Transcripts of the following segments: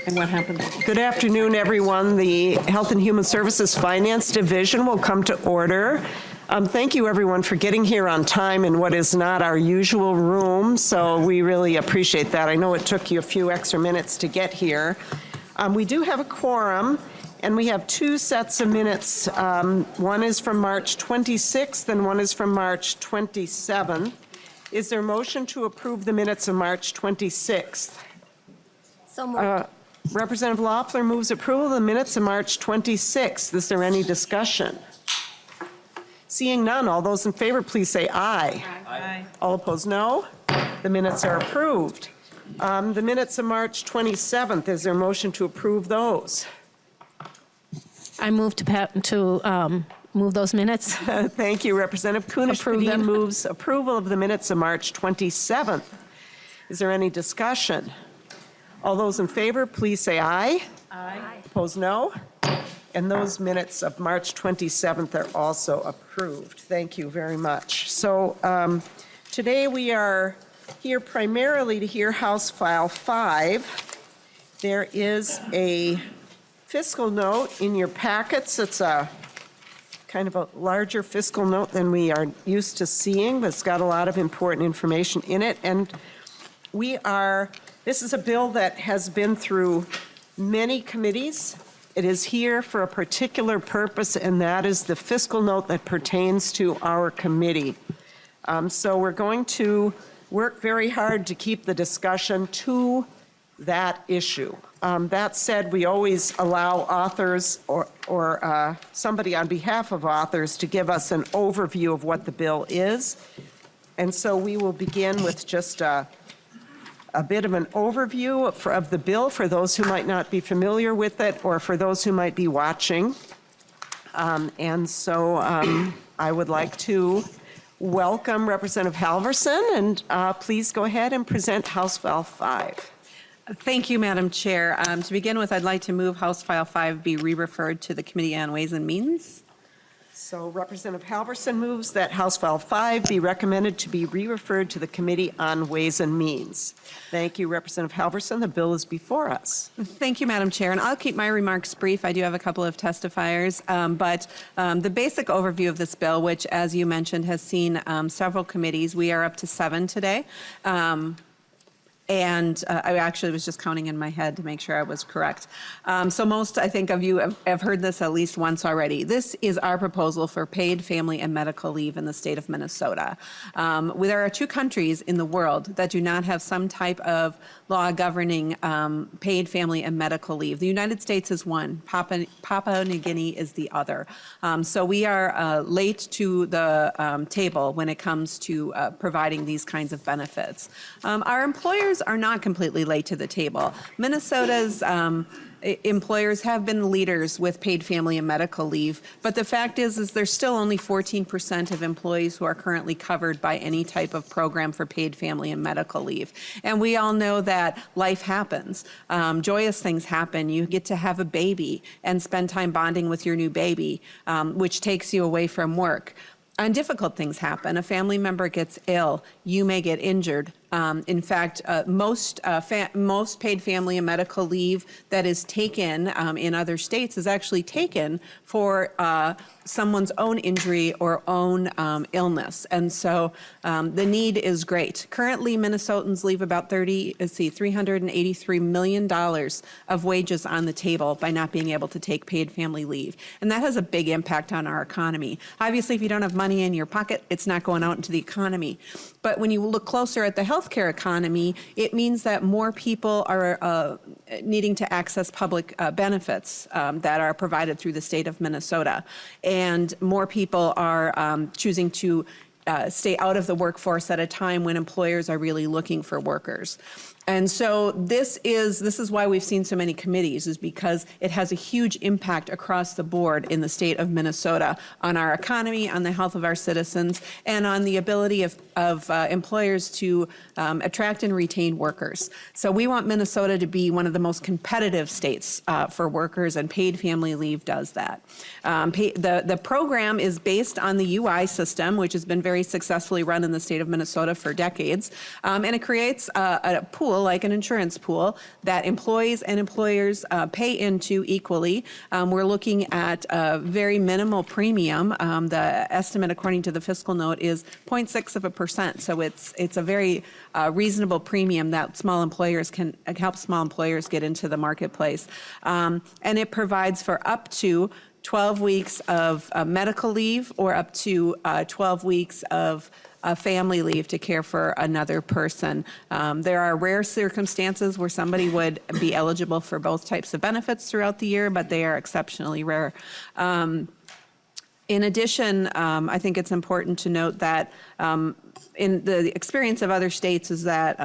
And what happened? Good afternoon, everyone. The Health and Human Services Finance Division will come to order. Thank you, everyone, for getting here on time in what is not our usual room, so we really appreciate that. I know it took you a few extra minutes to get here. We do have a quorum, and we have two sets of minutes. One is from March 26th, and one is from March 27th. Is there a motion to approve the minutes of March 26th? So moved. Representative Loeffler moves approval of the minutes of March 26th. Is there any discussion? Seeing none, all those in favor, please say aye. Aye. All opposed, no. The minutes are approved. The minutes of March 27th, is there a motion to approve those? I move to move those minutes. Thank you, Representative Kunesh. Approve them. Moves approval of the minutes of March 27th. Is there any discussion? All those in favor, please say aye. Aye. Opposed, no. And those minutes of March 27th are also approved. Thank you very much. So today we are here primarily to hear House File 5. There is a fiscal note in your packets. It's a kind of a larger fiscal note than we are used to seeing, but it's got a lot of important information in it. And this is a bill that has been through many committees. It is here for a particular purpose, and that is the fiscal note that pertains to our committee. So we're going to work very hard to keep the discussion to that issue. That said, we always allow authors or somebody on behalf of authors to give us an overview of what the bill is. And so we will begin with just a bit of an overview of the bill for those who might not be familiar with it or for those who might be watching. And so I would like to welcome Representative Halverson, and please go ahead and present House File 5. Thank you, Madam Chair. To begin with, I'd like to move House File 5 be re-referred to the Committee on Ways and Means. So Representative Halverson moves that House File 5 be recommended to be re-referred to the Committee on Ways and Means. Thank you, Representative Halverson. The bill is before us. Thank you, Madam Chair, and I'll keep my remarks brief. I do have a couple of testifiers, but the basic overview of this bill, which, as you mentioned, has seen several committees. We are up to 7 today. And I actually was just counting in my head to make sure I was correct. So most, I think, of you have heard this at least once already. This is our proposal for paid family and medical leave in the state of Minnesota. There are 2 countries in the world that do not have some type of law governing paid family and medical leave. The United States is one. Papua New Guinea is the other. So we are late to the table when it comes to providing these kinds of benefits. Our employers are not completely late to the table. Minnesota's employers have been leaders with paid family and medical leave, but the fact is there's still only 14% of employees who are currently covered by any type of program for paid family and medical leave. And we all know that life happens. Joyous things happen. You get to have a baby and spend time bonding with your new baby, which takes you away from work. And difficult things happen. A family member gets ill. You may get injured. In fact, most paid family and medical leave that is taken in other states is actually taken for someone's own injury or own illness. And so the need is great. Currently, Minnesotans leave about $383 million of wages on the table by not being able to take paid family leave. And that has a big impact on our economy. Obviously, if you don't have money in your pocket, it's not going out into the economy. But when you look closer at the healthcare economy, it means that more people are needing to access public benefits that are provided through the state of Minnesota. And more people are choosing to stay out of the workforce at a time when employers are really looking for workers. And so this is why we've seen so many committees, is because it has a huge impact across the board in the state of Minnesota on our economy, on the health of our citizens, and on the ability of employers to attract and retain workers. So we want Minnesota to be one of the most competitive states for workers, and paid family leave does that. The program is based on the UI system, which has been very successfully run in the state of Minnesota for decades, and it creates a pool, like an insurance pool, that employees and employers pay into equally. We're looking at a very minimal premium. The estimate, according to the fiscal note, is 0.6%. So it's a very reasonable premium that small employers can help small employers get into the marketplace. And it provides for up to 12 weeks of medical leave, or up to 12 weeks of family leave to care for another person. There are rare circumstances where somebody would be eligible for both types of benefits throughout the year, but they are exceptionally rare. In addition, I think it's important to note that in the experience of other states is that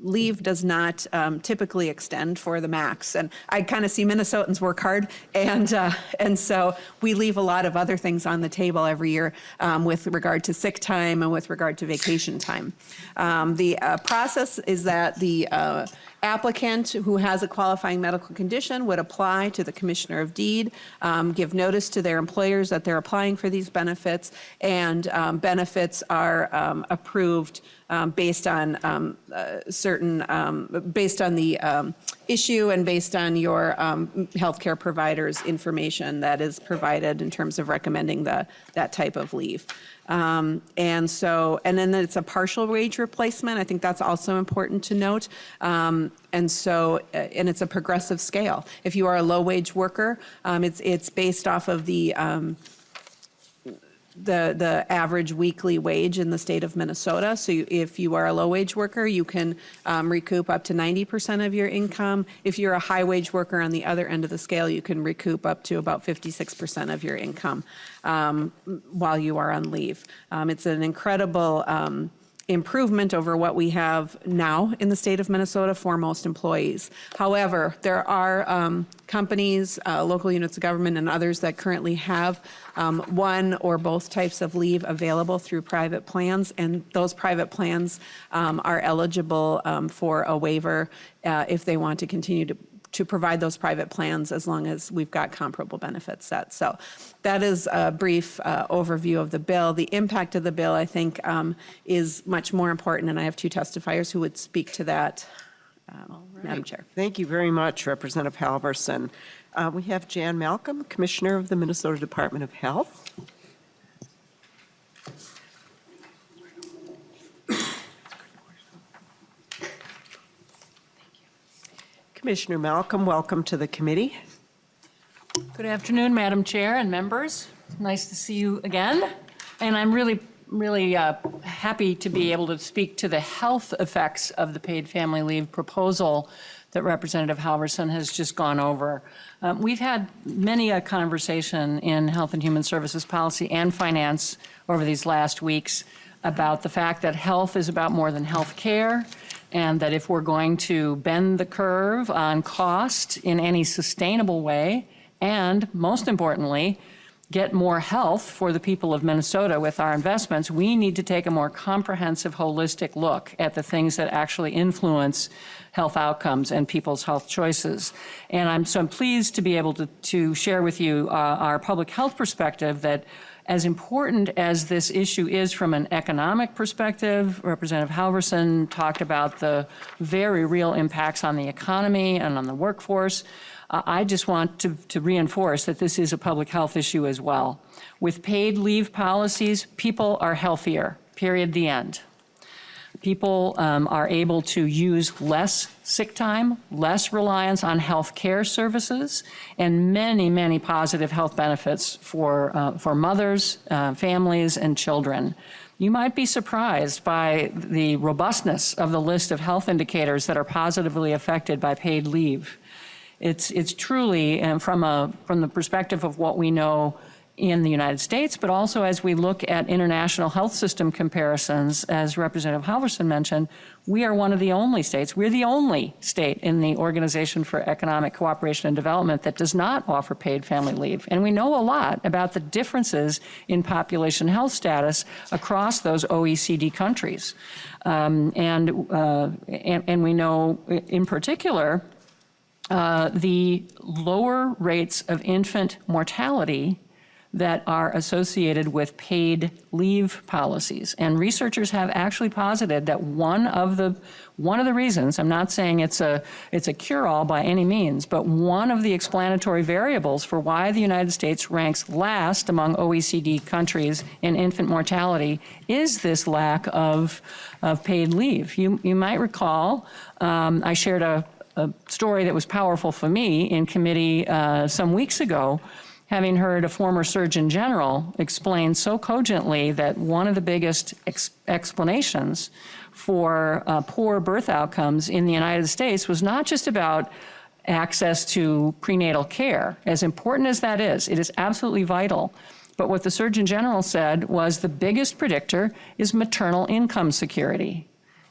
leave does not typically extend for the max. And I kind of see Minnesotans work hard, and so we leave a lot of other things on the table every year with regard to sick time and with regard to vacation time. The process is that the applicant who has a qualifying medical condition would apply to the Commissioner of Deed, give notice to their employers that they're applying for these benefits, and benefits are approved based on based on the issue and based on your healthcare provider's information that is provided in terms of recommending that type of leave. And then it's a partial wage replacement. I think that's also important to note. And it's a progressive scale. If you are a low wage worker, it's based off of the average weekly wage in the state of Minnesota. So if you are a low wage worker, you can recoup up to 90% of your income. If you're a high wage worker on the other end of the scale, you can recoup up to about 56% of your income while you are on leave. It's an incredible improvement over what we have now in the state of Minnesota for most employees. However, there are companies, local units of government, and others that currently have one or both types of leave available through private plans, and those private plans are eligible for a waiver if they want to continue to provide those private plans, as long as we've got comparable benefits set. So that is a brief overview of the bill. The impact of the bill, I think, is much more important, and I have two testifiers who would speak to that, Madam Chair. Thank you very much, Representative Halverson. We have Jan Malcolm, Commissioner of the Minnesota Department of Health. Commissioner Malcolm, welcome to the committee. Good afternoon, Madam Chair and members. Nice to see you again. And I'm really happy to be able to speak to the health effects of the paid family leave proposal that Representative Halverson has just gone over. We've had many a conversation in Health and Human Services Policy and Finance over these last weeks about the fact that health is about more than health care, and that if we're going to bend the curve on cost in any sustainable way, and most importantly, get more health for the people of Minnesota with our investments, we need to take a more comprehensive, holistic look at the things that actually influence health outcomes and people's health choices. And I'm pleased to be able to share with you our public health perspective, that as important as this issue is from an economic perspective, Representative Halverson talked about the very real impacts on the economy and on the workforce. I just want to reinforce that this is a public health issue as well. With paid leave policies, people are healthier, period, the end. People are able to use less sick time, less reliance on health care services, and many, many positive health benefits for mothers, families, and children. You might be surprised by the robustness of the list of health indicators that are positively affected by paid leave. It's truly, from the perspective of what we know in the United States, but also as we look at international health system comparisons, as Representative Halverson mentioned, we are one of the only states, we're the only state in the Organization for Economic Cooperation and Development that does not offer paid family leave. And we know a lot about the differences in population health status across those OECD countries. And we know in particular the lower rates of infant mortality that are associated with paid leave policies. And researchers have actually posited that one of the reasons, I'm not saying it's a cure-all by any means, but one of the explanatory variables for why the United States ranks last among OECD countries in infant mortality is this lack of paid leave. You might recall, I shared a story that was powerful for me in committee some weeks ago, having heard a former Surgeon General explain so cogently that one of the biggest explanations for poor birth outcomes in the United States was not just about access to prenatal care. As important as that is, it is absolutely vital. But what the Surgeon General said was the biggest predictor is maternal income security.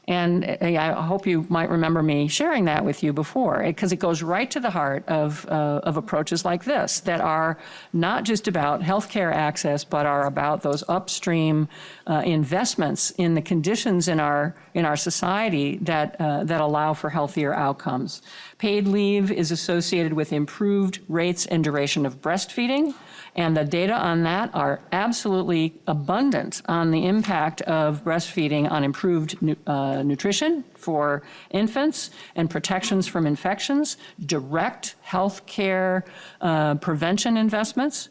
And I hope you might remember me sharing that with you before, because it goes right to the heart of approaches like this that are not just about healthcare access, but are about those upstream investments in the conditions in our society that allow for healthier outcomes. Paid leave is associated with improved rates and duration of breastfeeding. And the data on that are absolutely abundant on the impact of breastfeeding on improved nutrition for infants and protections from infections, direct health care prevention investments,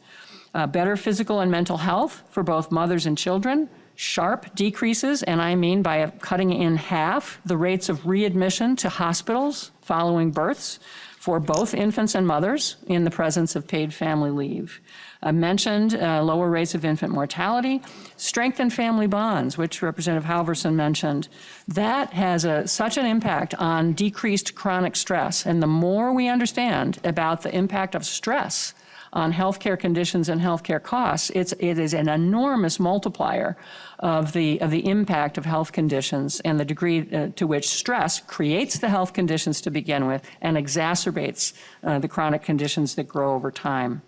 better physical and mental health for both mothers and children, sharp decreases, and I mean by cutting in half the rates of readmission to hospitals following births for both infants and mothers in the presence of paid family leave. I mentioned lower rates of infant mortality, strengthened family bonds, which Representative Halverson mentioned. That has such an impact on decreased chronic stress. And the more we understand about the impact of stress on healthcare conditions and healthcare costs, it is an enormous multiplier of the impact of health conditions and the degree to which stress creates the health conditions to begin with and exacerbates the chronic conditions that grow over time.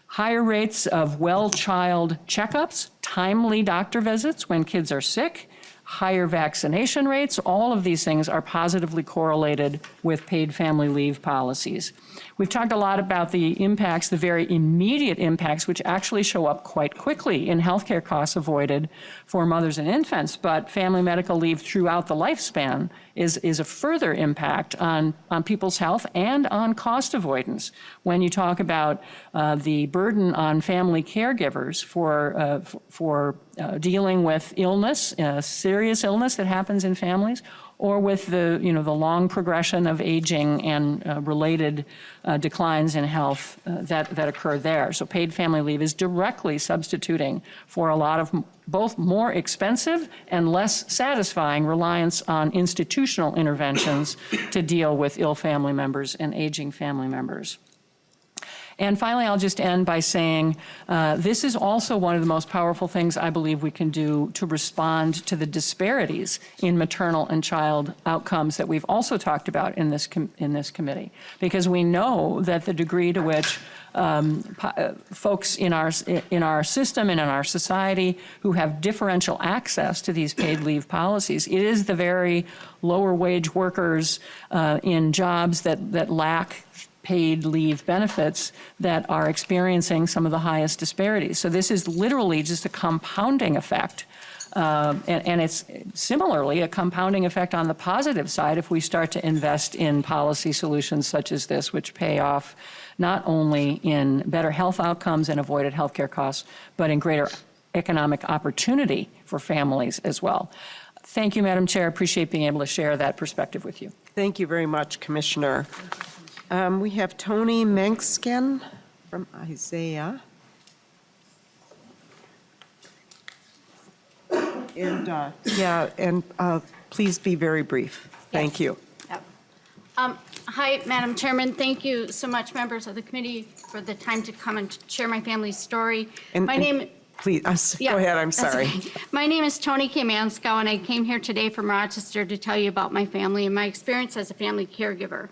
Higher rates of well-child checkups, timely doctor visits when kids are sick, higher vaccination rates, all of these things are positively correlated with paid family leave policies. We've talked a lot about the impacts, the very immediate impacts, which actually show up quite quickly in healthcare costs avoided for mothers and infants, but family medical leave throughout the lifespan is a further impact on people's health and on cost avoidance. When you talk about the burden on family caregivers for dealing with illness, serious illness that happens in families, or with the long progression of aging and related declines in health that occur there. So paid family leave is directly substituting for a lot of both more expensive and less satisfying reliance on institutional interventions to deal with ill family members and aging family members. And finally, I'll just end by saying this is also one of the most powerful things I believe we can do to respond to the disparities in maternal and child outcomes that we've also talked about in this committee. Because we know that the degree to which folks in our system and in our society who have differential access to these paid leave policies, it is the very lower wage workers in jobs that lack paid leave benefits that are experiencing some of the highest disparities. So this is literally just a compounding effect. And it's similarly a compounding effect on the positive side if we start to invest in policy solutions such as this, which pay off not only in better health outcomes and avoided healthcare costs, but in greater economic opportunity for families as well. Thank you, Madam Chair. I appreciate being able to share that perspective with you. Thank you very much, Commissioner. We have Tony Menksken from Isaiah. And please be very brief. Thank you. Yep. Hi, Madam Chairman. Thank you so much, members of the committee, for the time to come and share my family's story. Please, Yeah, go ahead, I'm that's sorry. okay. My name is Toni K. Manskow, and I came here today from Rochester to tell you about my family and my experience as a family caregiver.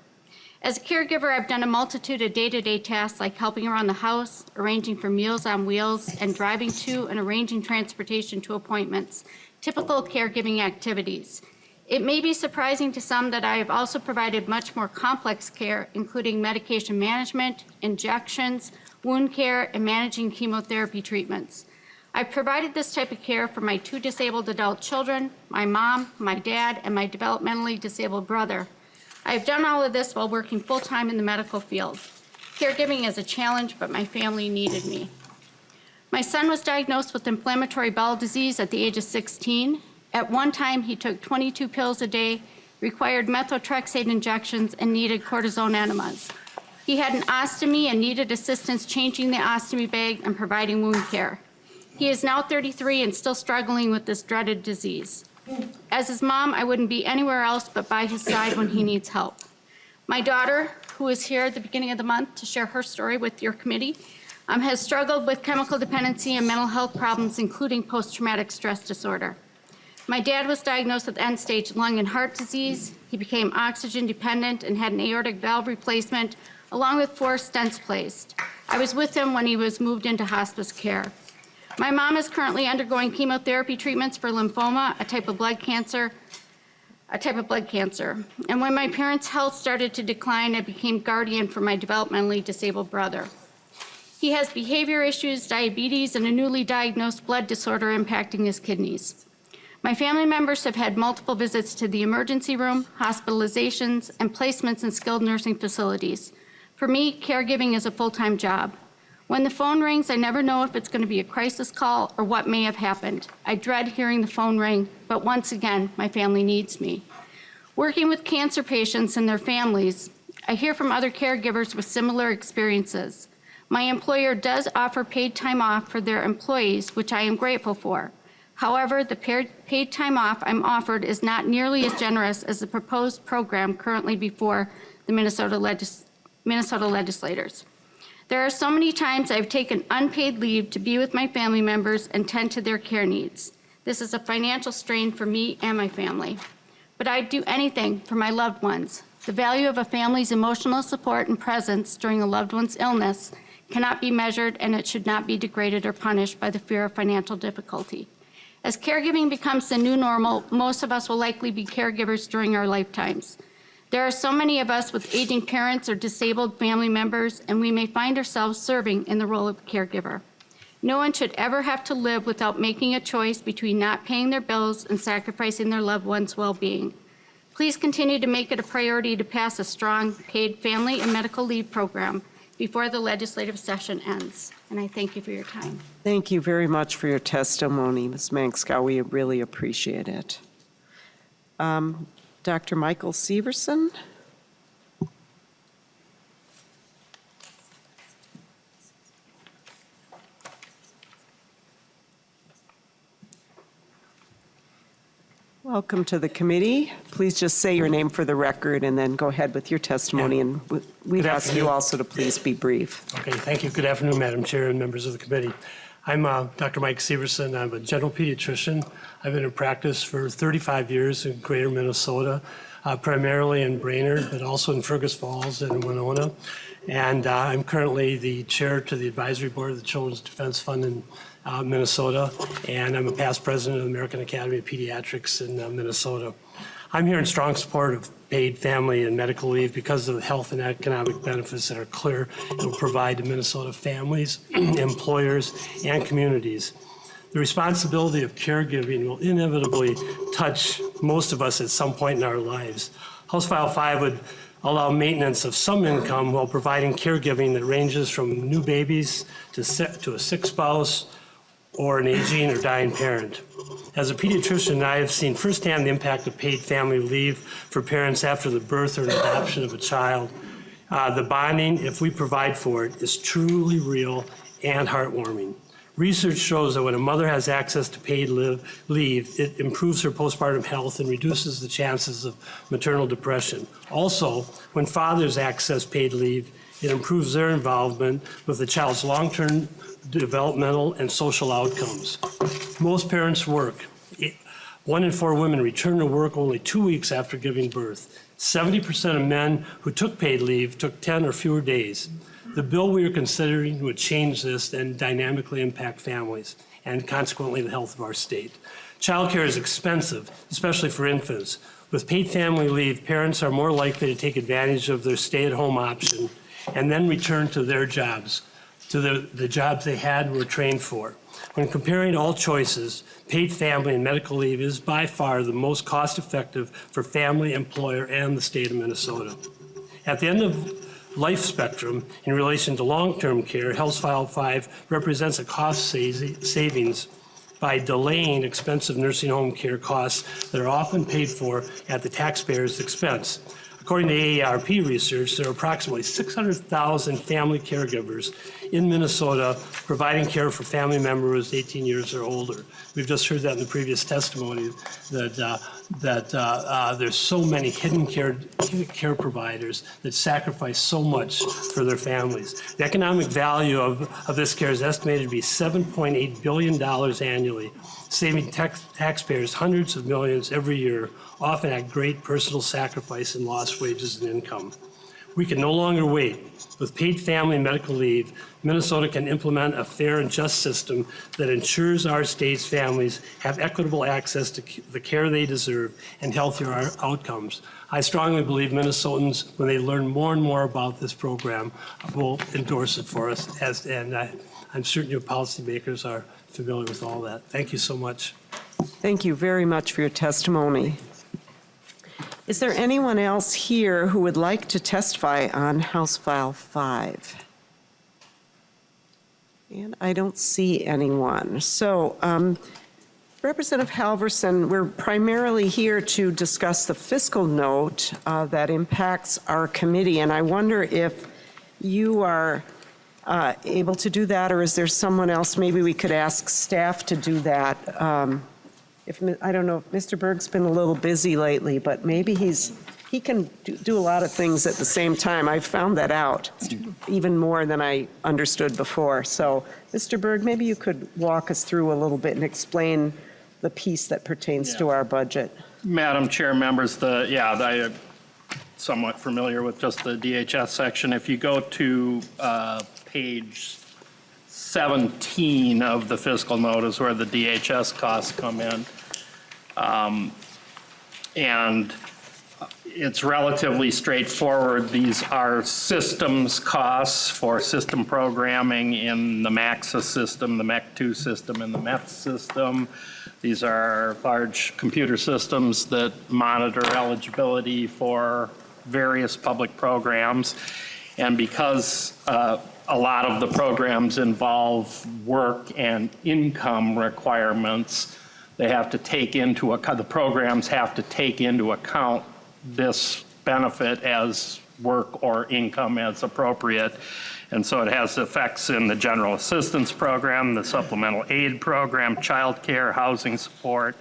As a caregiver, I've done a multitude of day-to-day tasks like helping around the house, arranging for Meals on Wheels, and driving to and arranging transportation to appointments, typical caregiving activities. It may be surprising to some that I have also provided much more complex care, including medication management, injections, wound care, and managing chemotherapy treatments. I've provided this type of care for my 2 disabled adult children, my mom, my dad, and my developmentally disabled brother. I've done all of this while working full-time in the medical field. Caregiving is a challenge, but my family needed me. My son was diagnosed with inflammatory bowel disease at the age of 16. At one time, he took 22 pills a day, required methotrexate injections, and needed cortisone enemas. He had an ostomy and needed assistance changing the ostomy bag and providing wound care. He is now 33 and still struggling with this dreaded disease. As his mom, I wouldn't be anywhere else but by his side when he needs help. My daughter, who is here at the beginning of the month to share her story with your committee, has struggled with chemical dependency and mental health problems, including post-traumatic stress disorder. My dad was diagnosed with end-stage lung and heart disease. He became oxygen dependent and had an aortic valve replacement, along with 4 stents placed. I was with him when he was moved into hospice care. My mom is currently undergoing chemotherapy treatments for lymphoma, a type of blood cancer. And when my parents' health started to decline, I became guardian for my developmentally disabled brother. He has behavior issues, diabetes, and a newly diagnosed blood disorder impacting his kidneys. My family members have had multiple visits to the emergency room, hospitalizations, and placements in skilled nursing facilities. For me, caregiving is a full-time job. When the phone rings, I never know if it's going to be a crisis call or what may have happened. I dread hearing the phone ring, but once again, my family needs me. Working with cancer patients and their families, I hear from other caregivers with similar experiences. My employer does offer paid time off for their employees, which I am grateful for. However, the paid time off I'm offered is not nearly as generous as the proposed program currently before the Minnesota legislators. There are so many times I've taken unpaid leave to be with my family members and tend to their care needs. This is a financial strain for me and my family. But I'd do anything for my loved ones. The value of a family's emotional support and presence during a loved one's illness cannot be measured, and it should not be degraded or punished by the fear of financial difficulty. As caregiving becomes the new normal, most of us will likely be caregivers during our lifetimes. There are so many of us with aging parents or disabled family members, and we may find ourselves serving in the role of caregiver. No one should ever have to live without making a choice between not paying their bills and sacrificing their loved one's well-being. Please continue to make it a priority to pass a strong paid family and medical leave program before the legislative session ends. And I thank you for your time. Thank you very much for your testimony, Ms. Manskow. We really appreciate it. Dr. Michael Severson? Welcome to the committee. Please just say your name for the record and then go ahead with your testimony. And we'd ask you also to please be brief. Okay, thank you. Good afternoon, Madam Chair and members of the committee. I'm Dr. Mike Severson. I'm a general pediatrician. I've been in practice for 35 years in greater Minnesota, primarily in Brainerd, but also in Fergus Falls and Winona. And I'm currently the chair to the advisory board of the Children's Defense Fund in Minnesota, and I'm a past president of the American Academy of Pediatrics in Minnesota. I'm here in strong support of paid family and medical leave because of the health and economic benefits that are clear it will provide to Minnesota families, employers, and communities. The responsibility of caregiving will inevitably touch most of us at some point in our lives. House File 5 would allow maintenance of some income while providing caregiving that ranges from new babies to a sick spouse or an aging or dying parent. As a pediatrician, I have seen firsthand the impact of paid family leave for parents after the birth or adoption of a child. The bonding, if we provide for it, is truly real and heartwarming. Research shows that when a mother has access to paid leave, it improves her postpartum health and reduces the chances of maternal depression. Also, when fathers access paid leave, it improves their involvement with the child's long-term developmental and social outcomes. Most parents work. 1 in 4 women return to work only 2 weeks after giving birth. 70% of men who took paid leave took 10 or fewer days. The bill we are considering would change this and dynamically impact families and consequently the health of our state. Childcare is expensive, especially for infants. With paid family leave, parents are more likely to take advantage of their stay-at-home option and then return to their jobs, to the jobs they had and were trained for. When comparing all choices, paid family and medical leave is by far the most cost-effective for family, employer, and the state of Minnesota. At the end of life spectrum, in relation to long-term care, House File 5 represents a cost savings by delaying expensive nursing home care costs that are often paid for at the taxpayer's expense. According to AARP research, there are approximately 600,000 family caregivers in Minnesota providing care for family members 18 years or older. We've just heard that in the previous testimony that there's so many hidden care providers that sacrifice so much for their families. The economic value of this care is estimated to be $7.8 billion annually, saving taxpayers hundreds of millions every year, often at great personal sacrifice and lost wages and income. We can no longer wait. With paid family and medical leave, Minnesota can implement a fair and just system that ensures our state's families have equitable access to the care they deserve and healthier outcomes. I strongly believe Minnesotans, when they learn more and more about this program, will endorse it for us, and I'm certain your policymakers are familiar with all that. Thank you so much. Thank you very much for your testimony. Is there anyone else here who would like to testify on House File 5? And I don't see anyone. So, Representative Halverson, we're primarily here to discuss the fiscal note that impacts our committee, and I wonder if you are able to do that, or is there someone else? Maybe we could ask staff to do that. I don't know if Mr. Berg's been a little busy lately, but maybe he can do a lot of things at the same time. I've found that out even more than I understood before. So, Mr. Berg, maybe you could walk us through a little bit and explain the piece that pertains to our budget. Madam Chair, members, I am somewhat familiar with just the DHS section. If you go to page 17 of the fiscal notice where the DHS costs come in, and it's relatively straightforward. These are systems costs for system programming in the MAXA system, the MEC2 system, and the METS system. These are large computer systems that monitor eligibility for various public programs. And because a lot of the programs involve work and income requirements, they have to take into account, the programs have to take into account this benefit as work or income as appropriate. And so it has effects in the general assistance program, the supplemental aid program, child care, housing support,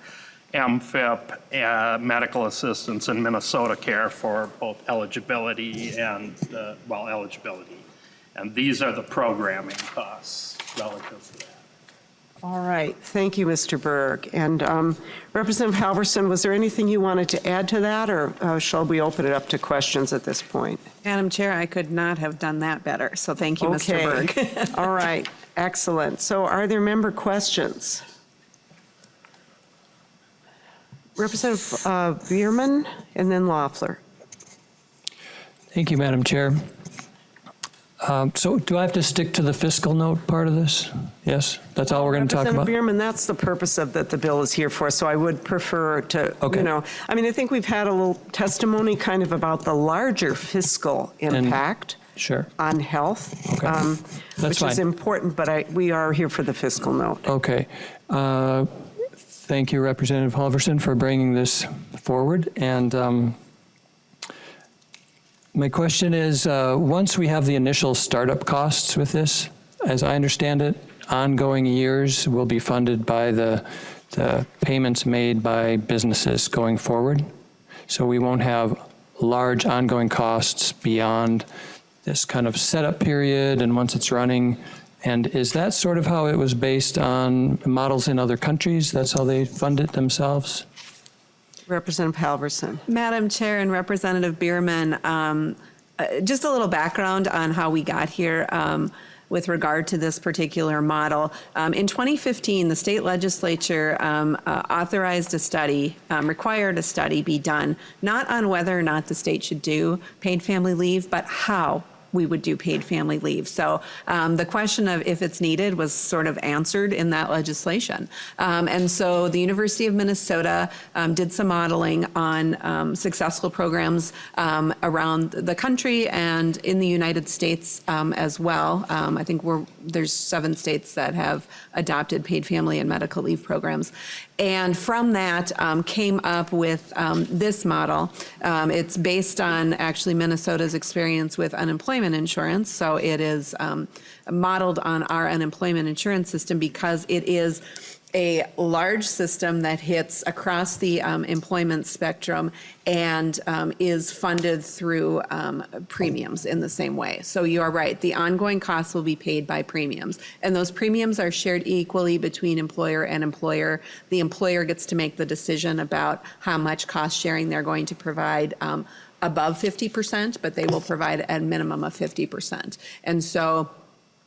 MFIP, medical assistance, and Minnesota Care for both eligibility and, eligibility. And these are the programming costs relative to that. All right. Thank you, Mr. Berg. And Representative Halverson, was there anything you wanted to add to that, or shall we open it up to questions at this point? Madam Chair, I could not have done that better, so thank you, Mr. Berg. All right. Excellent. So are there member questions? Representative Bierman and then Loeffler. Thank you, Madam Chair. So do I have to stick to the fiscal note part of this? Yes? That's all we're going to talk about? Representative Bierman, that's the purpose of that the bill is here for, so I would prefer to, I think we've had a little testimony kind of about the larger fiscal impact on health, which is important, but we are here for the fiscal note. Okay. Thank you, Representative Halverson, for bringing this forward. And my question is, once we have the initial startup costs with this, as I understand it, ongoing years will be funded by the payments made by businesses going forward. So we won't have large ongoing costs beyond this kind of setup period and once it's running. And is that sort of how it was based on models in other countries? That's how they fund it themselves? Representative Halverson. Madam Chair and Representative Bierman, just a little background on how we got here with regard to this particular model. In 2015, the state legislature authorized a study, required a study be done, not on whether or not the state should do paid family leave, but how we would do paid family leave. So the question of if it's needed was sort of answered in that legislation. And so the University of Minnesota did some modeling on successful programs around the country and in the United States as well. I think there's 7 states that have adopted paid family and medical leave programs. And from that came up with this model. It's based on actually Minnesota's experience with unemployment insurance. So it is modeled on our unemployment insurance system because it is a large system that hits across the employment spectrum and is funded through premiums in the same way. So you are right, the ongoing costs will be paid by premiums. And those premiums are shared equally between employer and employer. The employer gets to make the decision about how much cost sharing they're going to provide above 50%, but they will provide a minimum of 50%. And so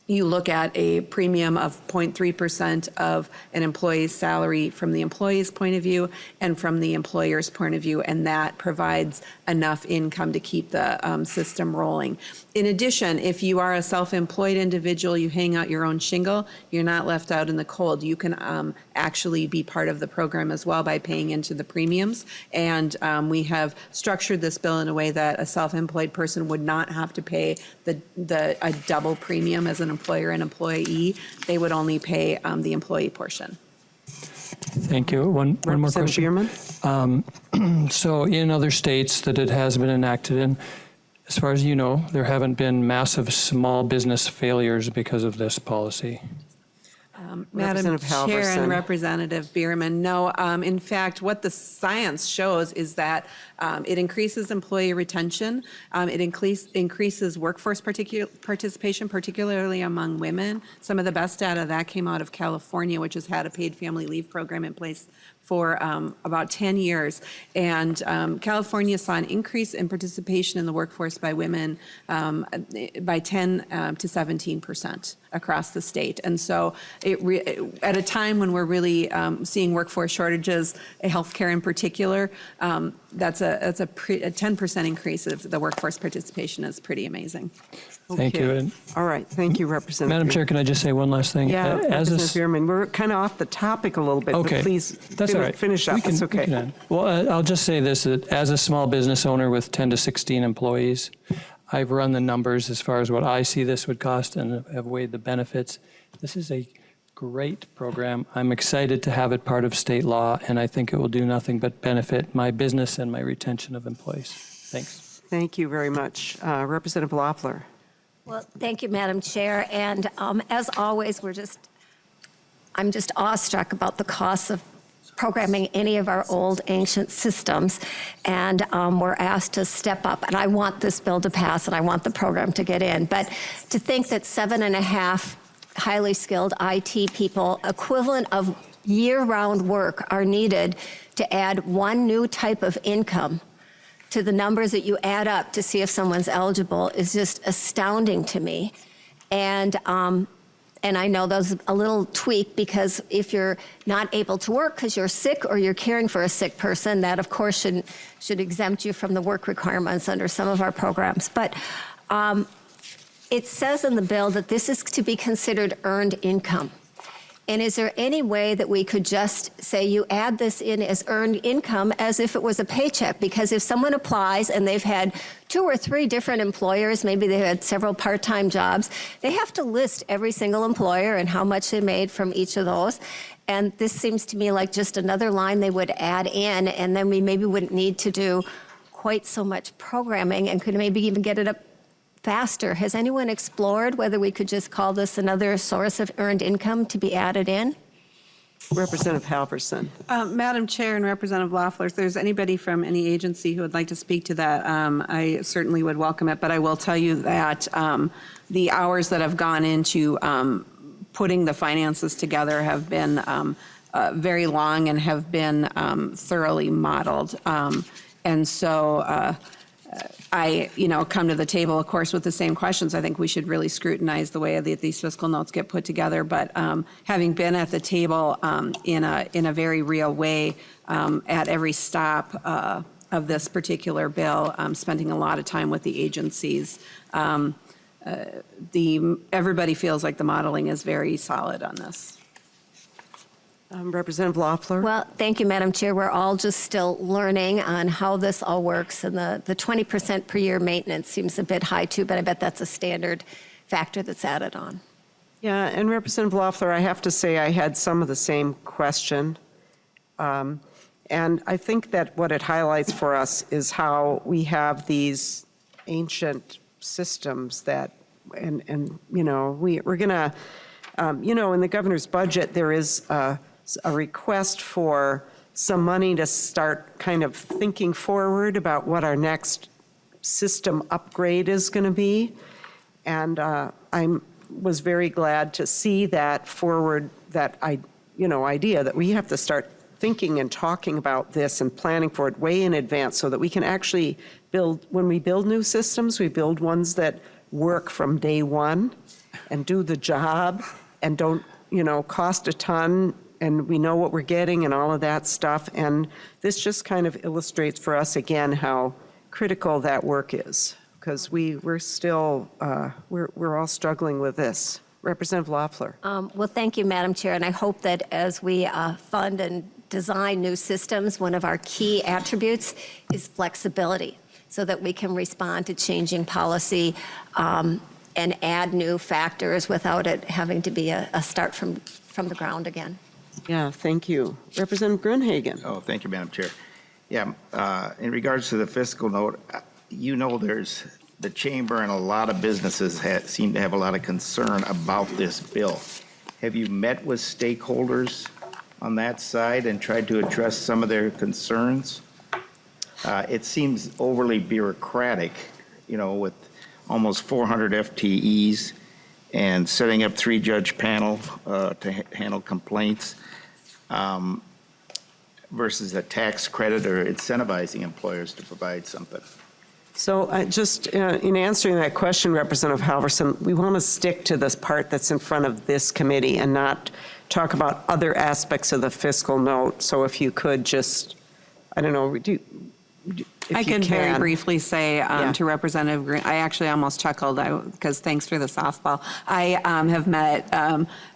you look at a premium of 0.3% of an employee's salary from the employee's point of view and from the employer's point of view, and that provides enough income to keep the system rolling. In addition, if you are a self-employed individual, you hang out your own shingle, you're not left out in the cold. You can actually be part of the program as well by paying into the premiums. And we have structured this bill in a way that a self-employed person would not have to pay a double premium as an employer and employee. They would only pay the employee portion. Thank you. One more question. Representative Bierman? So in other states that it has been enacted in, as far as you know, there haven't been massive small business failures because of this policy. Madam Representative Chair and Halverson. Representative Bierman, no. In fact, what the science shows is that it increases employee retention. It increases workforce participation, particularly among women. Some of the best data that came out of California, which has had a paid family leave program in place for about 10 years. And California saw an increase in participation in the workforce by women by 10 to 17% across the state. And so at a time when we're really seeing workforce shortages, healthcare in particular, that's a 10% increase of the workforce participation is pretty amazing. Thank you. Okay. And All right, thank you, Representative. Madam Chair, can I just say one last thing? Yeah, As a Representative Bierman, we're kind of off the topic a little bit, Okay. but please That's all right. finish up. We can- It's we okay. can end. Well, I'll just say this, that as a small business owner with 10 to 16 employees, I've run the numbers as far as what I see this would cost and have weighed the benefits. This is a great program. I'm excited to have it part of state law, and I think it will do nothing but benefit my business and my retention of employees. Thanks. Thank you very much. Representative Loeffler. Well, thank you, Madam Chair. And as always, I'm just awestruck about the costs of programming any of our old ancient systems. And we're asked to step up. And I want this bill to pass, and I want the program to get in. But to think that 7.5 highly skilled IT people, equivalent of year-round work, are needed to add one new type of income to the numbers that you add up to see if someone's eligible is just astounding to me. And I know there's a little tweak, because if you're not able to work because you're sick or you're caring for a sick person, that of course should exempt you from the work requirements under some of our programs. But it says in the bill that this is to be considered earned income. And is there any way that we could just say you add this in as earned income as if it was a paycheck? Because if someone applies and they've had 2 or 3 different employers, maybe they've had several part-time jobs, they have to list every single employer and how much they made from each of those. And this seems to me like just another line they would add in, and then we maybe wouldn't need to do quite so much programming and could maybe even get it up faster. Has anyone explored whether we could just call this another source of earned income to be added in? Representative Halverson. Madam Chair and Representative Loeffler, if there's anybody from any agency who would like to speak to that, I certainly would welcome it. But I will tell you that the hours that have gone into putting the finances together have been very long and have been thoroughly modeled. And so I, come to the table, of course, with the same questions. I think we should really scrutinize the way that these fiscal notes get put together. But having been at the table in a very real way at every stop of this particular bill, spending a lot of time with the agencies, everybody feels like the modeling is very solid on this. Representative Loeffler. Well, thank you, Madam Chair. We're all just still learning on how this all works, and the 20% per year maintenance seems a bit high too, but I bet that's a standard factor that's added on. Yeah, and Representative Loeffler, I have to say I had some of the same question. And I think that what it highlights for us is how we have these ancient systems that, and we're going to, in the governor's budget, there is a request for some money to start kind of thinking forward about what our next system upgrade is going to be. And I was very glad to see that forward, that idea that we have to start thinking and talking about this and planning for it way in advance so that we can actually build, when we build new systems, we build ones that work from day one and do the job and don't, cost a ton, and we know what we're getting and all of that stuff. And this just kind of illustrates for us again how critical that work is, because we're still, we're all struggling with this. Representative Loeffler. Well, thank you, Madam Chair, and I hope that as we fund and design new systems, one of our key attributes is flexibility, so that we can respond to changing policy and add new factors without it having to be a start from the ground again. Yeah, thank you. Representative Grunhagen. Oh, thank you, Madam Chair. Yeah, in regards to the fiscal note, there's the chamber and a lot of businesses seem to have a lot of concern about this bill. Have you met with stakeholders on that side and tried to address some of their concerns? It seems overly bureaucratic, with almost 400 FTEs and setting up 3-judge panel to handle complaints versus a tax credit or incentivizing employers to provide something. So just in answering that question, Representative Halverson, we want to stick to this part that's in front of this committee and not talk about other aspects of the fiscal note. So if you could just, I don't know, I can very briefly say to Representative Green, I actually almost chuckled because thanks for the softball. I have met,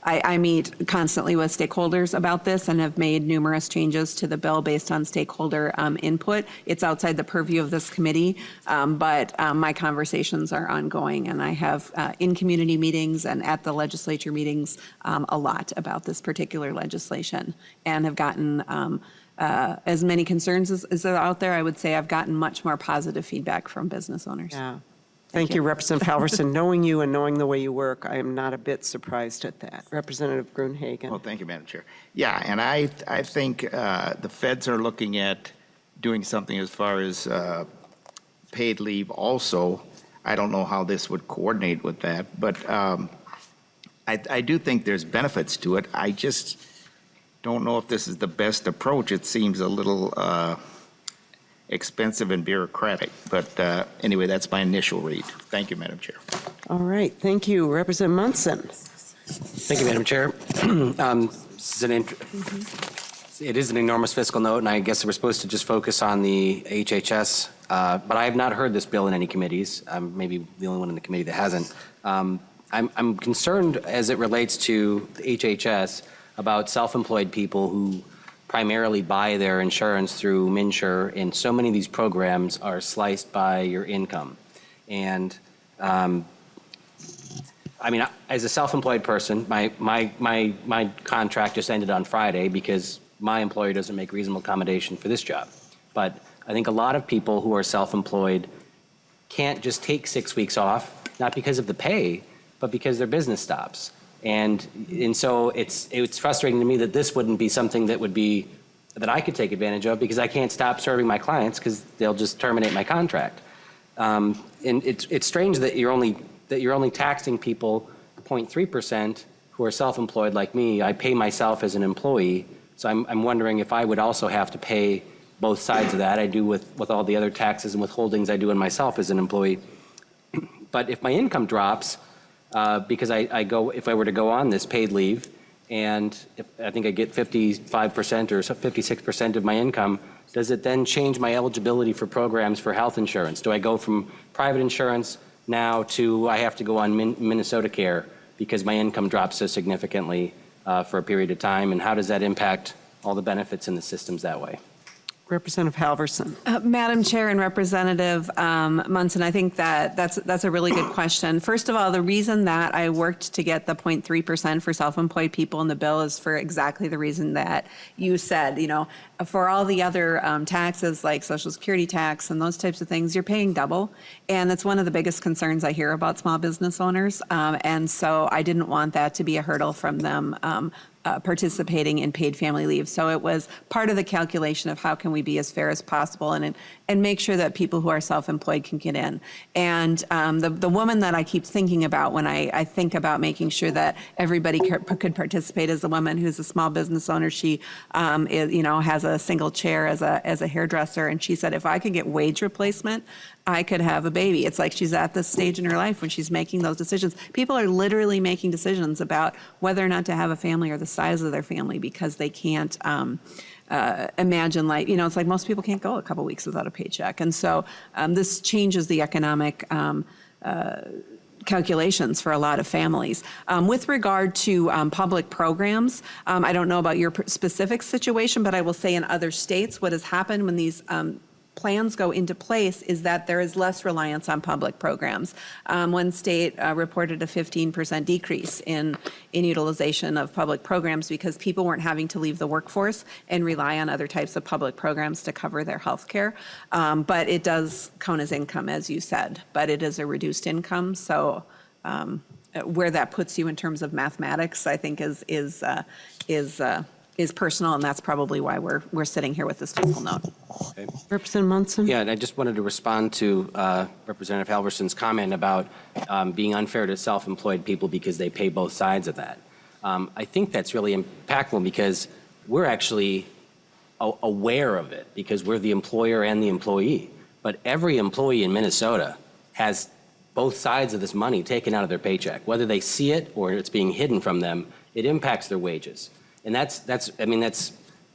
I meet constantly with stakeholders about this and have made numerous changes to the bill based on stakeholder input. It's outside the purview of this committee, but my conversations are ongoing, and I have in community meetings and at the legislature meetings a lot about this particular legislation, and have gotten as many concerns as are out there. I would say I've gotten much more positive feedback from business owners. Yeah. Thank you, Representative Halverson. Knowing you and knowing the way you work, I am not a bit surprised at that. Representative Grunhagen. Well, thank you, Madam Chair. Yeah, and I think the feds are looking at doing something as far as paid leave also. I don't know how this would coordinate with that, but I do think there's benefits to it. I just don't know if this is the best approach. It seems a little expensive and bureaucratic. But anyway, that's my initial read. Thank you, Madam Chair. All right, thank you. Representative Munson. Thank you, Madam Chair. It is an enormous fiscal note, and I guess we're supposed to just focus on the HHS, but I have not heard this bill in any committees. I'm maybe the only one in the committee that hasn't. I'm concerned as it relates to the HHS about self-employed people who primarily buy their insurance through MNsure, and so many of these programs are sliced by your income. And I mean, as a self-employed person, my contract just ended on Friday because my employer doesn't make reasonable accommodation for this job. But I think a lot of people who are self-employed can't just take 6 weeks off not because of the pay, but because their business stops. And so it's frustrating to me that this wouldn't be something that I could take advantage of, because I can't stop serving my clients because they'll just terminate my contract. And it's strange that you're only taxing people 0.3% who are self-employed like me. I pay myself as an employee, so I'm wondering if I would also have to pay both sides of that. I do with all the other taxes and withholdings I do in myself as an employee. But if my income drops, because if I were to go on this paid leave, and if I think I get 55% or 56% of my income, does it then change my eligibility for programs for health insurance? Do I go from private insurance now to I have to go on Minnesota Care because my income drops so significantly for a period of time? And how does that impact all the benefits in the systems that way? Representative Halverson. Madam Chair and Representative Munson, I think that's a really good question. First of all, the reason that I worked to get the 0.3% for self-employed people in the bill is for exactly the reason that you said. You know, for all the other taxes like Social Security tax and those types of things, you're paying double. And that's one of the biggest concerns I hear about small business owners. And so I didn't want that to be a hurdle from them participating in paid family leave. So it was part of the calculation of how can we be as fair as possible and make sure that people who are self-employed can get in. And the woman that I keep thinking about when I think about making sure that everybody could participate is a woman who's a small business owner. She has a single chair as a hairdresser, and she said, if I could get wage replacement, I could have a baby. It's like she's at this stage in her life when she's making those decisions. People are literally making decisions about whether or not to have a family or the size of their family because they can't imagine, like, it's like most people can't go a couple weeks without a paycheck. And so this changes the economic calculations for a lot of families. With regard to public programs, I don't know about your specific situation, but I will say in other states, what has happened when these plans go into place is that there is less reliance on public programs. One state reported a 15% decrease in utilization of public programs because people weren't having to leave the workforce and rely on other types of public programs to cover their health care. But it does count as income, as you said, but it is a reduced income. So where that puts you in terms of mathematics, I think is personal, and that's probably why we're sitting here with this fiscal note. Okay. Representative Munson. Yeah, and I just wanted to respond to Representative Halverson's comment about being unfair to self-employed people because they pay both sides of that. I think that's really impactful because we're actually aware of it because we're the employer and the employee. But every employee in Minnesota has both sides of this money taken out of their paycheck. Whether they see it or it's being hidden from them, it impacts their wages. And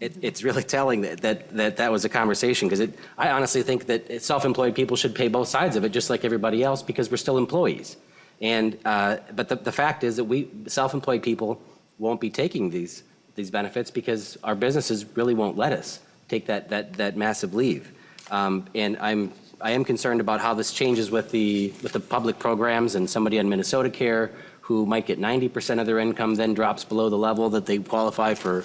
it's really telling that was a conversation, because I honestly think that self-employed people should pay both sides of it just like everybody else because we're still employees. And but the fact is that we self-employed people won't be taking these benefits because our businesses really won't let us take that massive leave. And I am concerned about how this changes with the public programs, and somebody on Minnesota Care who might get 90% of their income then drops below the level that they qualify for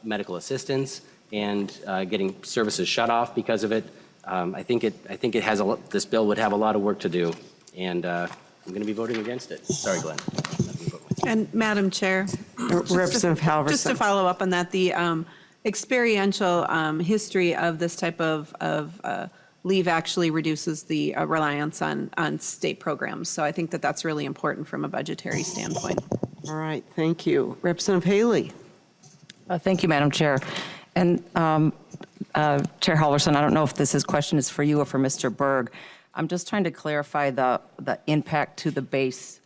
medical assistance and getting services shut off because of it. I think it has this bill would have a lot of work to do, and I'm going to be voting against it. Sorry, Glenn. And Madam Chair, Representative Halverson. just to follow up on that, the experiential history of this type of leave actually reduces the reliance on state programs. So I think that that's really important from a budgetary standpoint. All right, thank you. Representative Haley. Thank you, Madam Chair. And Chair Halverson, I don't know if this question is for you or for Mr. Berg. I'm just trying to clarify the impact to the base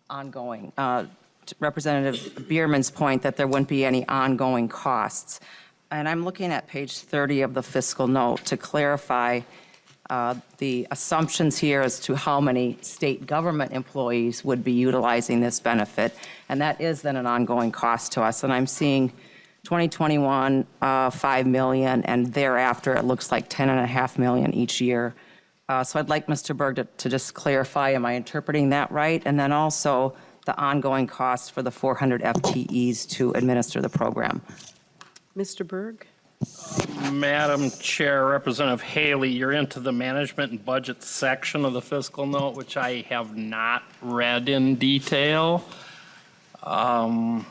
ongoing. Representative Bierman's point that there wouldn't be any ongoing costs. And I'm looking at page 30 of the fiscal note to clarify the assumptions here as to how many state government employees would be utilizing this benefit. And that is then an ongoing cost to us. And I'm seeing 2021, $5 million, and thereafter it looks like $10.5 million each year. So I'd like Mr. Berg to just clarify, am I interpreting that right? And then also the ongoing costs for the 400 FTEs to administer the program. Mr. Berg. Madam Chair, Representative Haley, you're into the management and budget section of the fiscal note, which I have not read in detail. I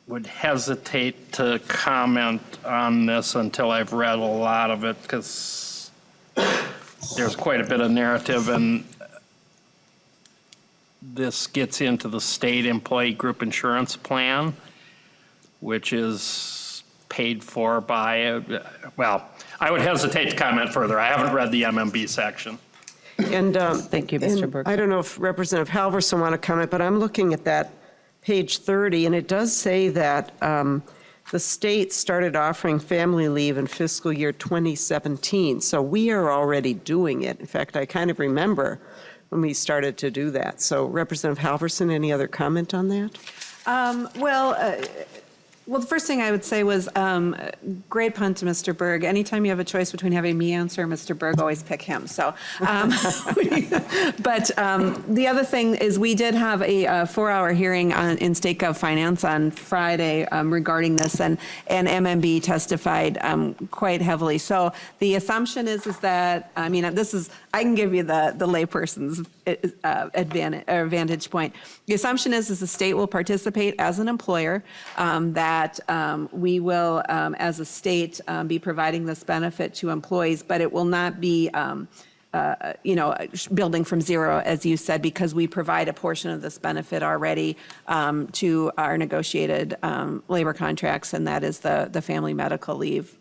would hesitate to comment on this until I've read a lot of it, because there's quite a bit of narrative, and this gets into the state employee group insurance plan, which is paid for by, well, I would hesitate to comment further. I haven't read the MMB section. And Thank you, Mr. and Burke. I don't know if Representative Halverson want to comment, but I'm looking at that page 30, and it does say that the state started offering family leave in fiscal year 2017. So we are already doing it. In fact, I kind of remember when we started to do that. So Representative Halverson, any other comment on that? Well, the first thing I would say was, great punt to Mr. Berg. Anytime you have a choice between having me answer or Mr. Berg, always pick him. So, but the other thing is we did have a 4-hour hearing in State Gov Finance on Friday regarding this, and MMB testified quite heavily. So the assumption is that, I mean, I can give you the layperson's vantage point. The assumption is the state will participate as an employer, that we will, as a state, be providing this benefit to employees, but it will not be, building from zero, as you said, because we provide a portion of this benefit already to our negotiated labor contracts, and that is the family medical leave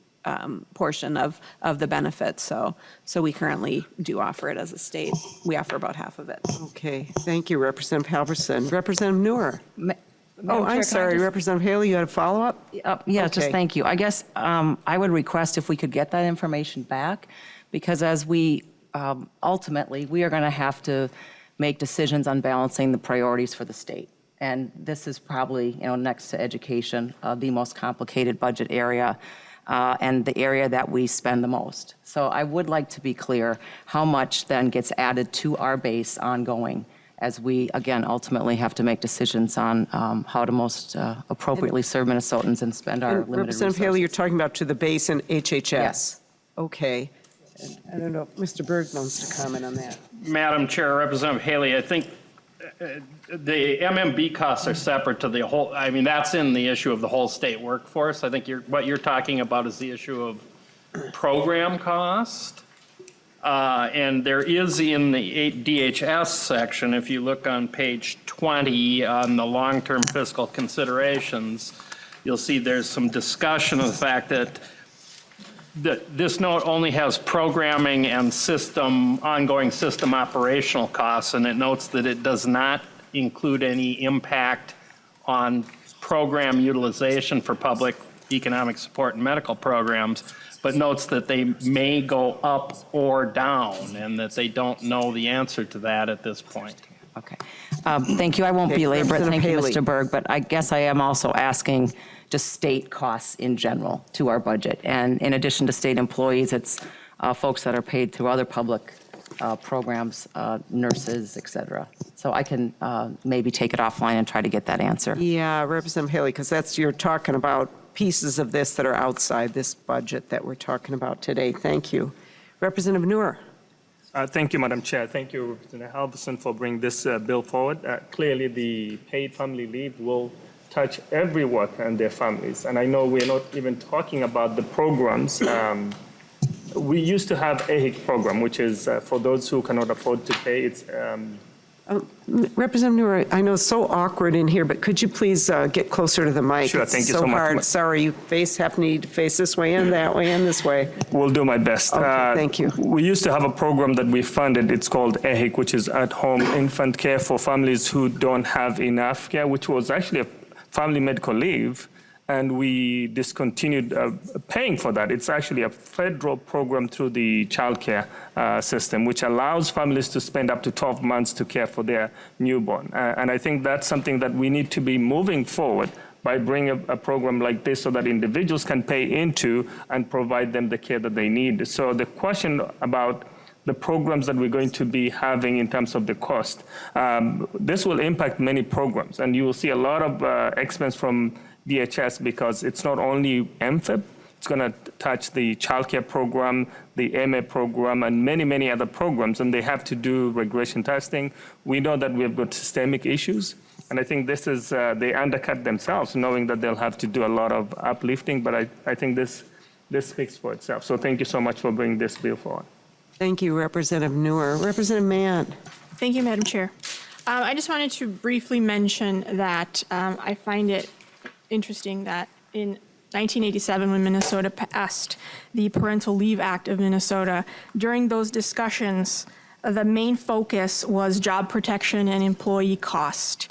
portion of the benefit. So we currently do offer it as a state. We offer about half of it. Okay, thank you, Representative Halverson. Representative Noor. Oh, Madam Chair, I'm can I sorry, just- Representative Haley, you had a follow-up? Yeah, just Okay. thank you. I guess I would request if we could get that information back, because as we, ultimately, we are going to have to make decisions on balancing the priorities for the state. And this is probably, next to education, the most complicated budget area, and the area that we spend the most. So I would like to be clear how much then gets added to our base ongoing, as we, again, ultimately have to make decisions on how to most appropriately serve Minnesotans and spend our And limited Representative resources. Haley, you're talking about to the base and HHS? Yes. Okay. And I don't know if Mr. Berg wants to comment on that. Madam Chair, Representative Haley, I think the MMB costs are separate to the whole, I mean, that's in the issue of the whole state workforce. I think what you're talking about is the issue of program cost. And there is in the DHS section, if you look on page 20 on the long-term fiscal considerations, you'll see there's some discussion of the fact that this note only has programming and ongoing system operational costs, and it notes that it does not include any impact on program utilization for public economic support and medical programs, but notes that they may go up or down, and that they don't know the answer to that at this point. Okay. Thank you. I won't Okay, belabor it. Thank you, Representative Mr. Berg, but I guess I am also asking just state costs in general to our budget. And in addition to state employees, it's folks that are paid through other public programs, nurses, et cetera. So I can maybe take it offline and try to get that answer. Yeah, Representative Haley, because you're talking about pieces of this that are outside this budget that we're talking about today. Thank you. Representative Noor. Thank you, Madam Chair. Thank you, Representative Halverson, for bringing this bill forward. Clearly, the paid family leave will touch every worker and their families. And I know we're not even talking about the programs. We used to have AHIC program, which is for those who cannot afford to pay. It's Representative Noor, I know it's so awkward in here, but could you please get closer to the mic? Sure, thank you It's so much. hard. Sorry, you need to face this way and that way and this way. Will do my best. Okay, thank you. We used to have a program that we funded. It's called AHIC, which is at-home infant care for families who don't have enough care, which was actually a family medical leave, and we discontinued paying for that. It's actually a federal program through the child care system, which allows families to spend up to 12 months to care for their newborn. And I think that's something that we need to be moving forward by bringing a program like this so that individuals can pay into and provide them the care that they need. So the question about the programs that we're going to be having in terms of the cost, this will impact many programs, and you will see a lot of expense from DHS because it's not only MFIP, it's going to touch the childcare program, the MA program, and many, many other programs, and they have to do regression testing. We know that we've got systemic issues, and I think this is, they undercut themselves knowing that they'll have to do a lot of uplifting, but I think this speaks for itself. So thank you so much for bringing this bill forward. Thank you, Representative Newer. Representative Mann. Thank you, Madam Chair. I just wanted to briefly mention that I find it interesting that in 1987, when Minnesota passed the Parental Leave Act of Minnesota, during those discussions, the main focus was job protection and employee cost.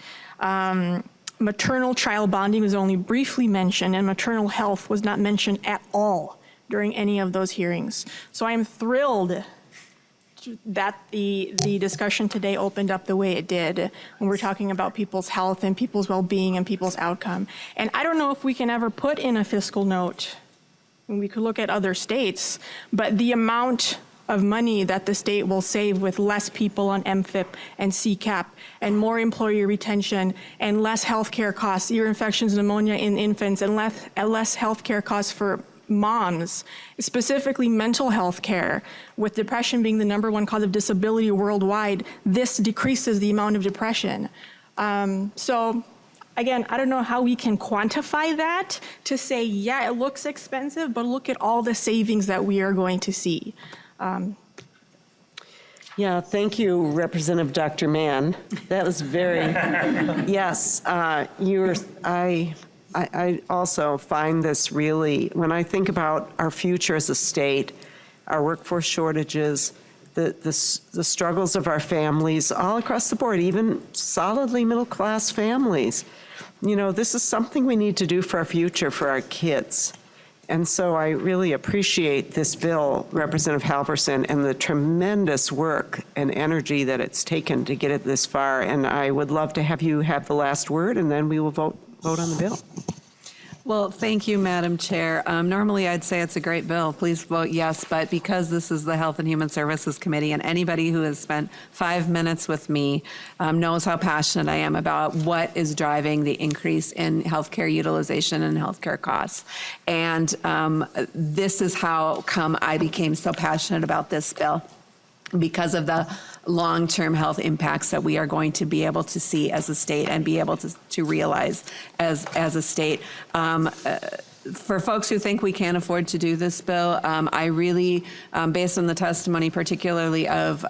Maternal child bonding was only briefly mentioned, and maternal health was not mentioned at all during any of those hearings. So I am thrilled that the discussion today opened up the way it did when we're talking about people's health and people's well-being and people's outcome. And I don't know if we can ever put in a fiscal note, and we could look at other states, but the amount of money that the state will save with less people on MFIP and CCAP and more employee retention and less healthcare costs, ear infections, pneumonia in infants, and less healthcare costs for moms, specifically mental health care, with depression being the #1 cause of disability worldwide, this decreases the amount of depression. So again, I don't know how we can quantify that to say, yeah, it looks expensive, but look at all the savings that we are going to see. Yeah, thank you, Representative Dr. Mann. That was very, yes, I also find this really, when I think about our future as a state, our workforce shortages, the struggles of our families all across the board, even solidly middle-class families, you know, this is something we need to do for our future, for our kids. And so I really appreciate this bill, Representative Halverson, and the tremendous work and energy that it's taken to get it this far. And I would love to have you have the last word, and then we will vote on the bill. Well, thank you, Madam Chair. Normally, I'd say it's a great bill. Please vote yes, but because this is the Health and Human Services Committee, and anybody who has spent 5 minutes with me knows how passionate I am about what is driving the increase in healthcare utilization and healthcare costs. And this is how come I became so passionate about this bill, because of the long-term health impacts that we are going to be able to see as a state and be able to realize as a state. For folks who think we can't afford to do this bill, I really, based on the testimony particularly of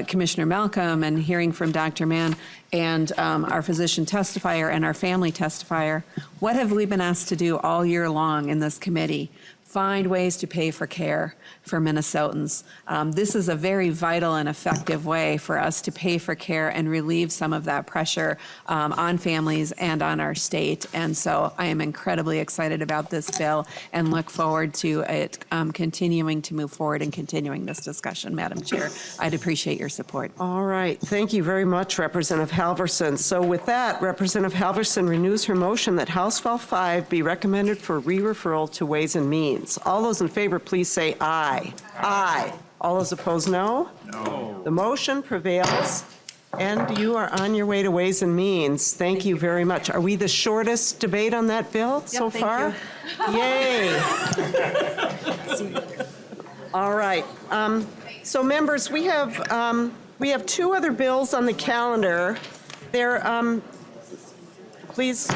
Commissioner Malcolm and hearing from Dr. Mann and our physician testifier and our family testifier, what have we been asked to do all year long in this committee? Find ways to pay for care for Minnesotans. This is a very vital and effective way for us to pay for care and relieve some of that pressure on families and on our state. And so I am incredibly excited about this bill and look forward to it continuing to move forward and continuing this discussion, Madam Chair. I'd appreciate your support. All right. Thank you very much, Representative Halverson. So with that, Representative Halverson renews her motion that House File 5 be recommended for re-referral to Ways and Means. All those in favor, please say aye. Aye. All those opposed, no? No. The motion prevails, and you are on your way to Ways and Means. Thank you very much. Are we the shortest debate on that bill so far? Yay. All right. So members, we have 2 other bills on the calendar. They're, please,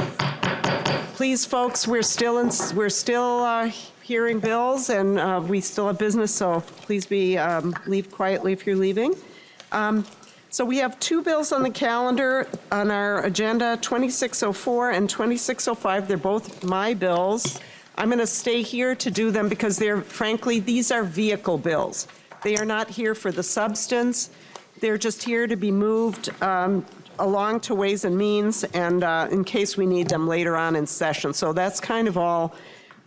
folks, we're still hearing bills, and we still have business, so please leave quietly if you're leaving. So we have 2 bills on the calendar on our agenda, 2604 and 2605. They're both my bills. I'm going to stay here to do them because frankly, these are vehicle bills. They are not here for the substance. They're just here to be moved along to Ways and Means, and in case we need them later on in session. So that's kind of all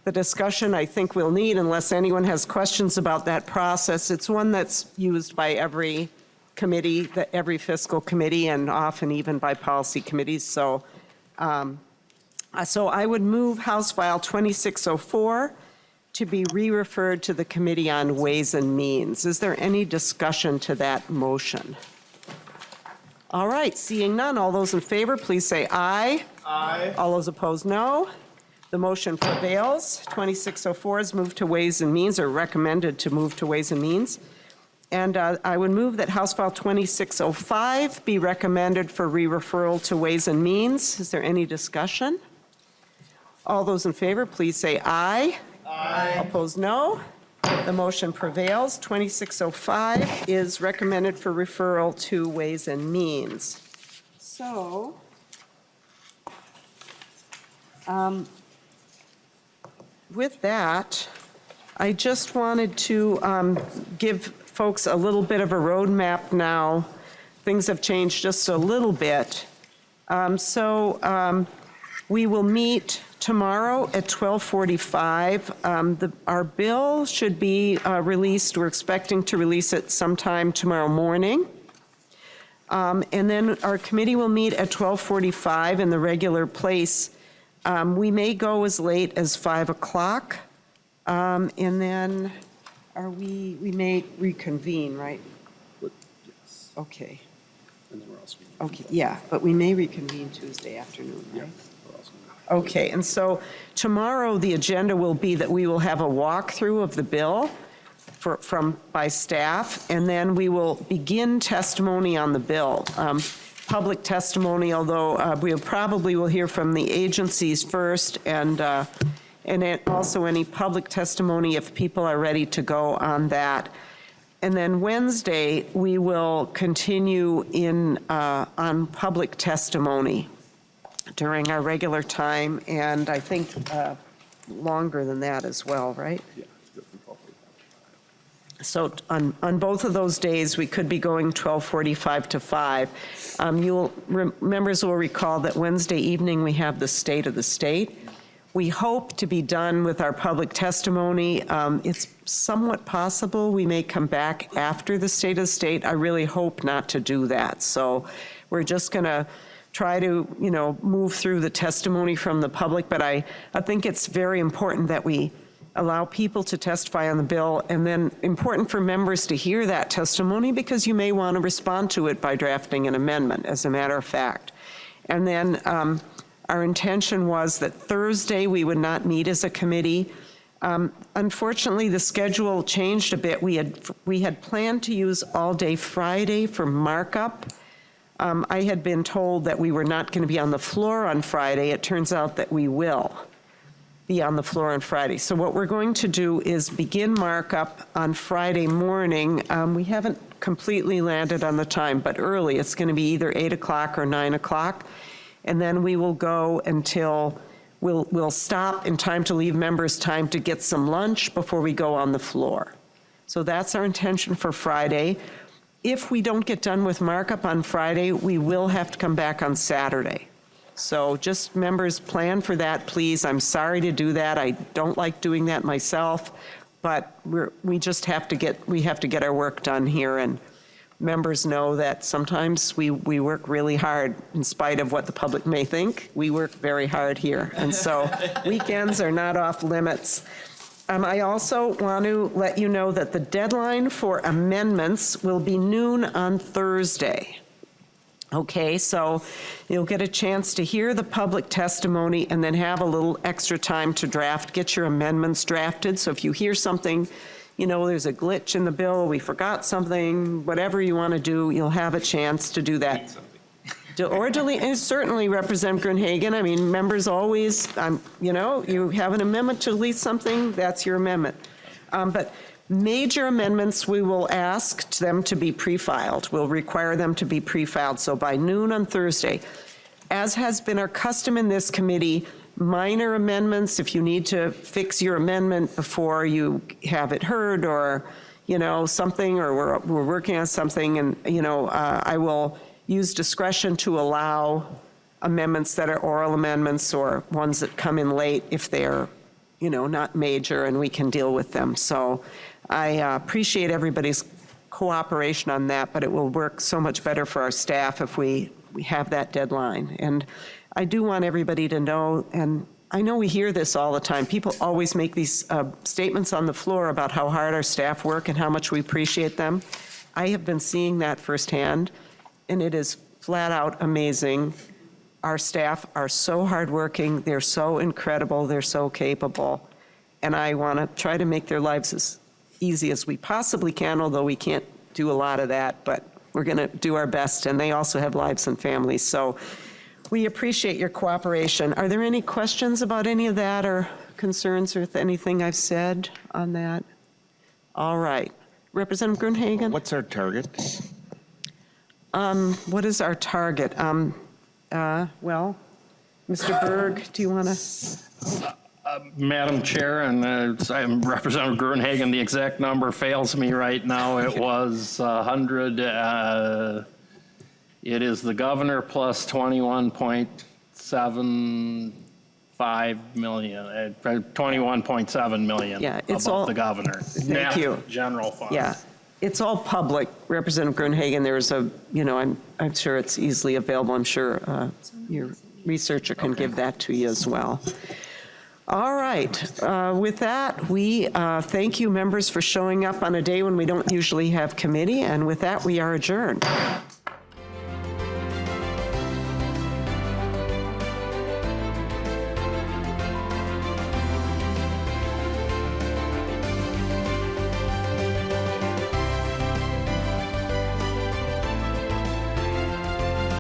the discussion I think we'll need, unless anyone has questions about that process. It's one that's used by every committee, every fiscal committee, and often even by policy committees. So, so I would move House File 2604 to be re-referred to the Committee on Ways and Means. Is there any discussion to that motion? All right, seeing none, all those in favor, please say aye. Aye. All those opposed, no. The motion prevails. 2604 is moved to Ways and Means, or recommended to move to Ways and Means. And I would move that House File 2605 be recommended for re-referral to Ways and Means. Is there any discussion? All those in favor, please say aye. Aye. Opposed, no. The motion prevails. 2605 is recommended for referral to Ways and Means. So, with that, I just wanted to give folks a little bit of a roadmap now. Things have changed just a little bit. We will meet tomorrow at 12:45. Our bill should be released. We're expecting to release it sometime tomorrow morning. And then our committee will meet at 12:45 in the regular place. We may go as late as 5 o'clock. And then we may reconvene, right? Okay. Okay, yeah, but we may reconvene Tuesday afternoon, right? Okay, and so tomorrow, the agenda will be that we will have a walkthrough of the bill by staff, and then we will begin testimony on the bill. Public testimony, although we probably will hear from the agencies first, and also any public testimony if people are ready to go on that. And then Wednesday, we will continue on public testimony during our regular time, and I think longer than that as well, right? Yeah. So on both of those days, we could be going 12:45 to 5. Members will recall that Wednesday evening, we have the State of the State. We hope to be done with our public testimony. It's somewhat possible we may come back after the State of the State. I really hope not to do that. So we're just going to try to, move through the testimony from the public, but I think it's very important that we allow people to testify on the bill, and then important for members to hear that testimony because you may want to respond to it by drafting an amendment, as a matter of fact. And then our intention was that Thursday we would not meet as a committee. Unfortunately, the schedule changed a bit. We had planned to use all day Friday for markup. I had been told that we were not going to be on the floor on Friday. It turns out that we will be on the floor on Friday. So what we're going to do is begin markup on Friday morning. We haven't completely landed on the time, but early. It's going to be either 8 o'clock or 9 o'clock. And then we will go until we'll stop in time to leave members time to get some lunch before we go on the floor. So that's our intention for Friday. If we don't get done with markup on Friday, we will have to come back on Saturday. So just members plan for that, please. I'm sorry to do that. I don't like doing that myself, but we have to get our work done here, and members know that sometimes we work really hard in spite of what the public may think. We work very hard here, and so weekends are not off limits. I also want to let you know that the deadline for amendments will be noon on Thursday. Okay, so you'll get a chance to hear the public testimony and then have a little extra time to get your amendments drafted. So if you hear something, there's a glitch in the bill, we forgot something, whatever you want to do, you'll have a chance to do that. Or delete, and certainly Representative Grunhagen, members always, you have an amendment to delete something, that's your amendment. But major amendments, we will ask them to be pre-filed. We'll require them to be pre-filed. So by noon on Thursday, as has been our custom in this committee, minor amendments, if you need to fix your amendment before you have it heard, or, something, or we're working on something, and, I will use discretion to allow amendments that are oral amendments or ones that come in late if they're, not major, and we can deal with them. So I appreciate everybody's cooperation on that, but it will work so much better for our staff if we have that deadline. And I do want everybody to know, and I know we hear this all the time, people always make these statements on the floor about how hard our staff work and how much we appreciate them. I have been seeing that firsthand, and it is flat out amazing Our staff are so hardworking, they're so incredible, they're so capable, and I want to try to make their lives as easy as we possibly can, although we can't do a lot of that, but we're going to do our best, and they also have lives and families, so we appreciate your cooperation. Are there any questions about any of that or concerns with anything I've said on that? All right. Representative Gruenhagen? What's our target? What is our target? Well, Mr. Berg, do you want to? Madam Chair, and I'm Representative Gruenhagen, the exact number fails me right now. It was 100, it is the governor plus 21.75 million, 21.7 million Yeah, it's all- above the governor. Thank you. General fund. Yeah, it's all public. Representative Gruenhagen, there's a, I'm sure it's easily available. I'm sure your researcher can give that to you as well. All right. With that, we thank you, members, for showing up on a day when we don't usually have committee. And with that, we are adjourned.